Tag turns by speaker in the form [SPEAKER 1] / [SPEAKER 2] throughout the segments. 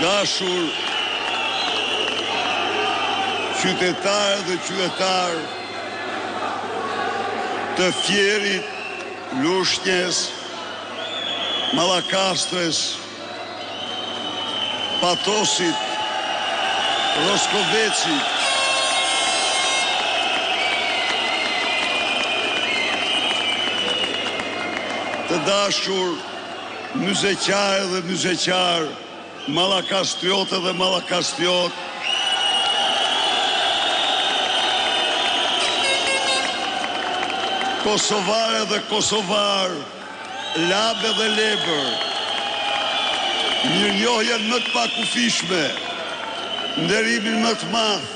[SPEAKER 1] dashur qytetarë dhe qytetarë të Fierit, Lushnjës, Mallakastres, Patosit, Roskovecit, të dashur myzeqare dhe myzeqar, Mallakastriote dhe Mallakastriot, Kosovare dhe Kosovar, Labe dhe Lebër, mirënjohjen më të pakufishme, nderimin më të madh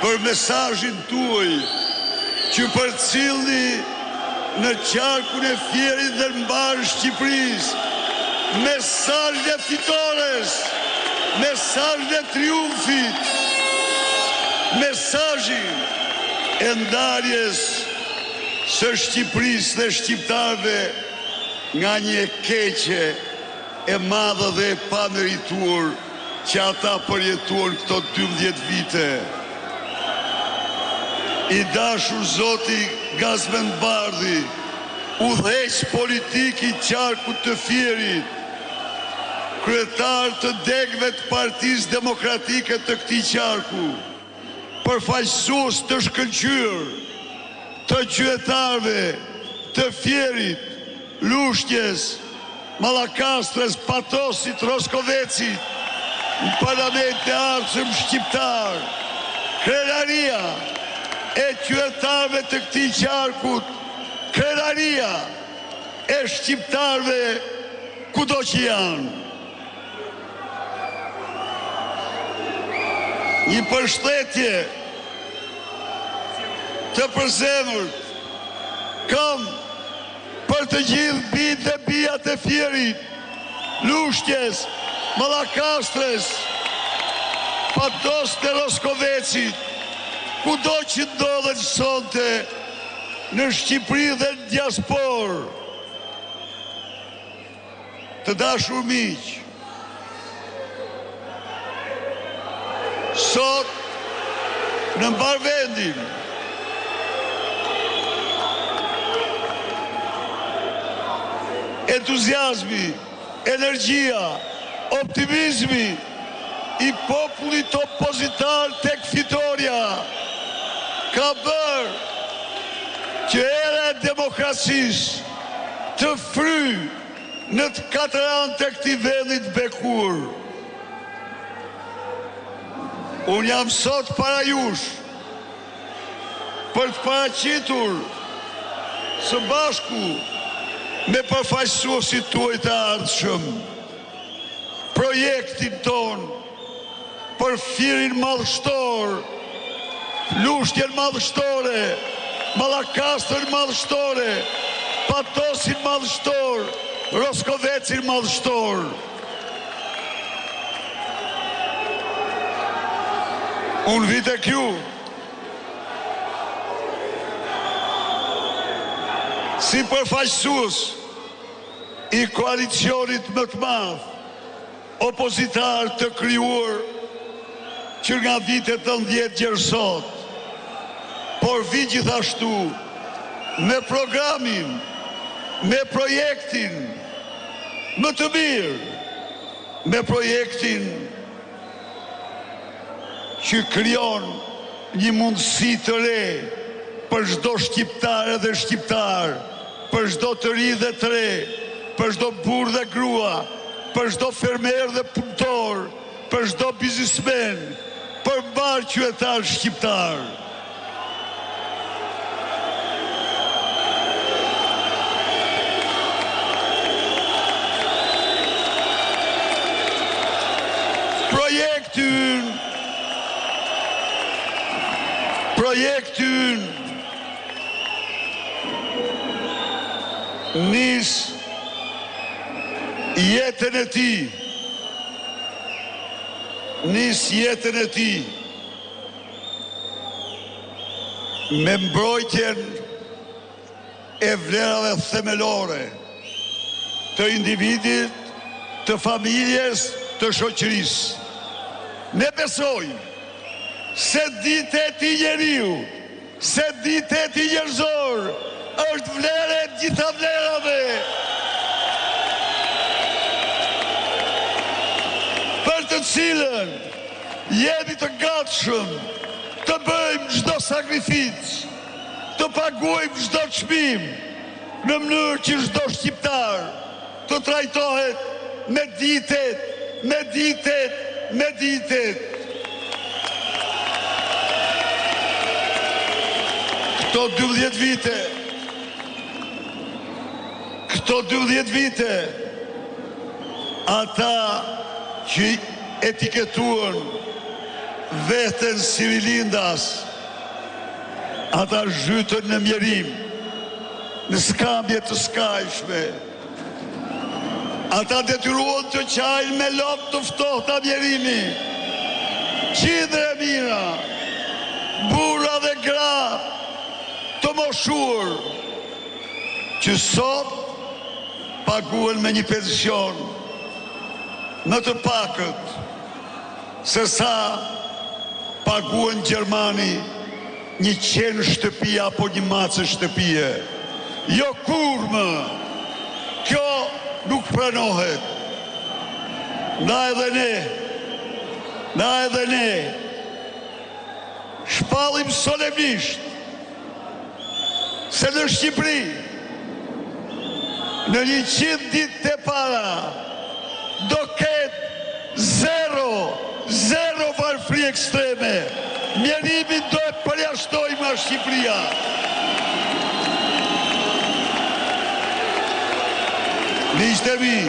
[SPEAKER 1] për mesazhin tuaj që përcillni në qarkun e Fierit dhe në mbarë Shqipërisë, mesazhin e fitores, mesazhin e triumfit, mesazhin e ndarjes së Shqipërisë dhe shqiptarëve nga një e keqe, e madhe dhe e pamerituar që ata përjetuan këto 12 vite. I dashur Zoti Gazmend Bardhi, udhëheq politik i qarkut të Fierit, kryetar të degëve të Partisë Demokratike të këtij qarku, përfaqësues të shkëlqyer të qytetarëve të Fierit, Lushnjës, Mallakastres, Patosit, Roskovecit, në parlament e ardhshëm shqiptar, krenaria e qytetarëve të këtij qarkut, krenaria e shqiptarëve kudo që janë. Një përshëndetje të përzemërt kam për të gjithë bijtë dhe bijat e Fierit, Lushnjës, Mallakastres, Patosit e Roskovecit, kudo që ndodhen sonte në Shqipëri dhe në diasporë. Të dashur miq, sot në mbarvendin entuziazmi, energjia, optimizmi i popullit opozitar tek fitoria ka bërë që era e demokracisë të fry në të katër anë të këtij vendi të bekur. Unë jam sot para jush për të paraqitur së bashku me përfaqësuesit tuaj të ardhshëm projektin ton për Fierin madhështor, Lushnjën madhështore, Mallakastrin madhështore, Patosin madhështor, Roskovecin madhështor. Unë vite kju si përfaqësues i koalicionit më të madh opozitar të krijuar që nga vitet 10 gjersot, por vi gjithashtu me programin, me projektin më të mirë, me projektin që krijon një mundësi të re për çdo shqiptar dhe shqiptar, për çdo të ri dhe të re, për çdo burr dhe grua, për çdo fermer dhe punëtor, për çdo biznesmen, për mbar qytetar shqiptar. Projekti ynë nis jetën e tij, me mbrojtjen e vlerave themelore të individit të familjes, të shoqërisë. Ne besojmë se diteti njeriu, se diteti njerëzor është vlerë e gjitha vlerave. Për të cilën jemi të gatshëm të bëjmë çdo sakrificë, të paguajmë çdo çmim, në mënyrë që çdo shqiptar të trajtohet me ditet. Këto 12 vite, ata që etiketuan veten si rilindas, ata zhytën në mjerim, në skambje të skajshme. Ata detyruan të qajnë me lopë të ftohta mjerimi. Qindre mira, burra dhe gra të moshuar, që sot paguhen me një pension në të pakët se sa paguhen Gjermani 100 shtëpi apo një macë shtëpie. Jo kur më, kjo nuk pranohet. Na edhe ne shpallim solemnisht se në Shqipëri në 100 ditë të para do ketë zero varfëri ekstreme. Mjerimin do e përjashtojmë nga Shqipëria. Miqtë e mi,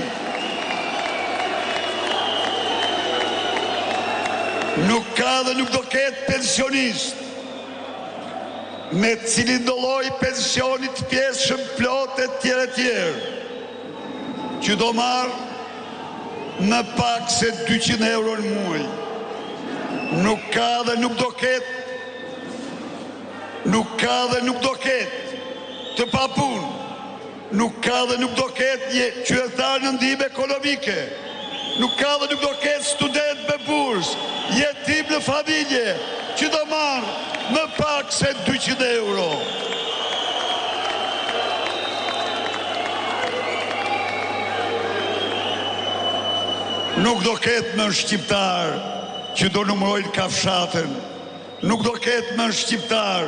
[SPEAKER 1] nuk ka dhe nuk do ketë pensionist me cilin do lloj pensionit pjesëshëm plot e tjerë, që do marë në pak se 200 euro në muaj. Nuk ka dhe nuk do ketë të papunë. Nuk ka dhe nuk do ketë një qytetar në ndihmë ekonomike. Nuk ka dhe nuk do ketë student me bursë, jetim në familje, që do marë më pak se 200 euro. Nuk do ketë më shqiptar që do numërojnë kafshatën. Nuk do ketë më shqiptar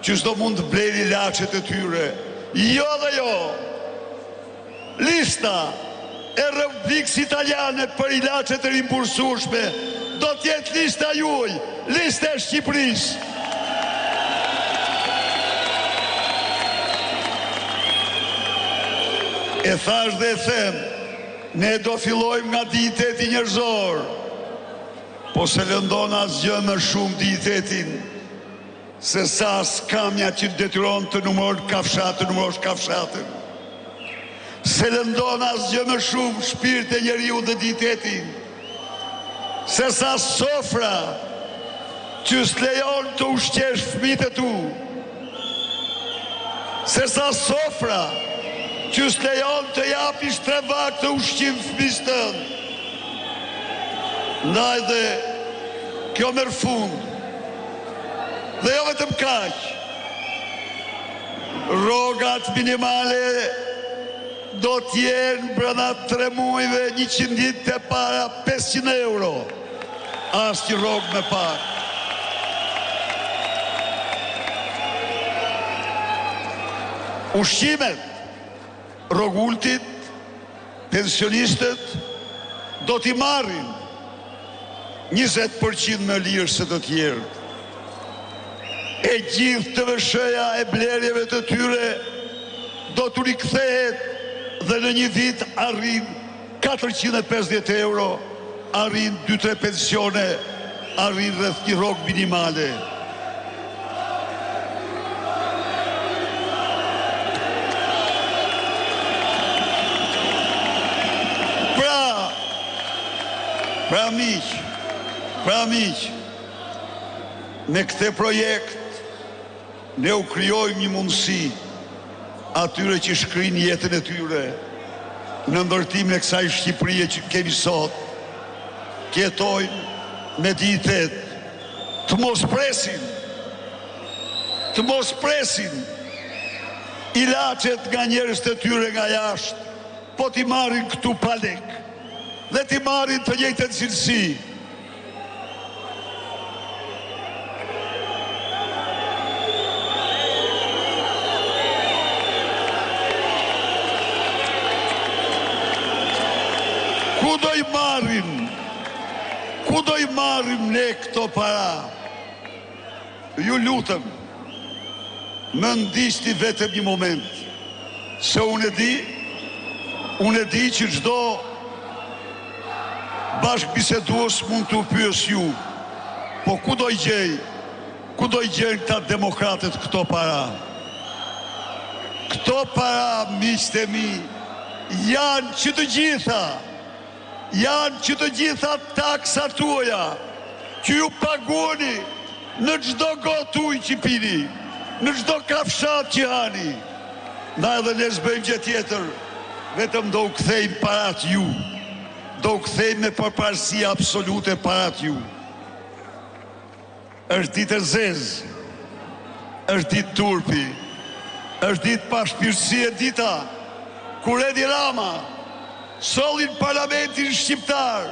[SPEAKER 1] që s'do mund të blejnë ilaçet e tyre. Jo dhe jo. Lista e Republikës Italiane për ilaçet e rimbursueshme do t'jetë lista juaj, lista e Shqipërisë. E thash dhe e them, ne do fillojmë nga digniteti njerëzor, po se lëndon asgjë më shumë dignitetin se sa skamja që detyron të numërosh kafshatën. Se lëndon asgjë më shumë shpirti e njeriu dhe dignitetin se sa sofra që s'lejon të ushqesh fëmijët e tu. Se sa sofra që s'lejon të japish 3 vakë të ushqim fëmijës tënd. Ndaj dhe kjo merr fund. Dhe jo vetëm kaq. Rrogat minimale do t'jenë brenda 3 muajve 100 ditë e para 500 euro. Asnjë rrog me pak. Ushqimet, rrogultit, pensionistët do t'i marrin 20% më lirë se të tjerët. E gjithë të vëshëja e blerjeve të tyre do t'u rikthehet dhe në një vit arrin 450 euro, arrin 2-3 pensione, arrin rreth një rrogë minimale. Pra miq, me këtë projekt ne u krijojmë një mundësi atyre që shkrin jetën e tyre, në ndërtimin e kësaj Shqipërie që kemi sot, jetojnë me dignitet, të mos presin ilaçet nga njerëz të tyre nga jashtë, po t'i marrin këtu pa lek, dhe t'i marrin të njëjtën cilësi. Ku do i marrim ne këto para? Ju lutem, më ndiqni vetëm një moment, se unë e di që çdo bashkëbisedues mund t'u pyes ju, po ku do i gjejnë këta demokratët këto para? Këto para, miqtë e mi, janë që të gjitha taksat tuaja, që ju paguani në çdo gotë ujë që pini, në çdo kafshat që hani. Na edhe ne s'bëjmë gjë tjetër, vetëm do u kthejmë parat ju, do u kthejmë me përparësi absolute parat ju. Është ditë e zezë, është ditë turpi, është ditë pa shpirtësi, e dita kur Edi Rama solli në parlamentin shqiptar.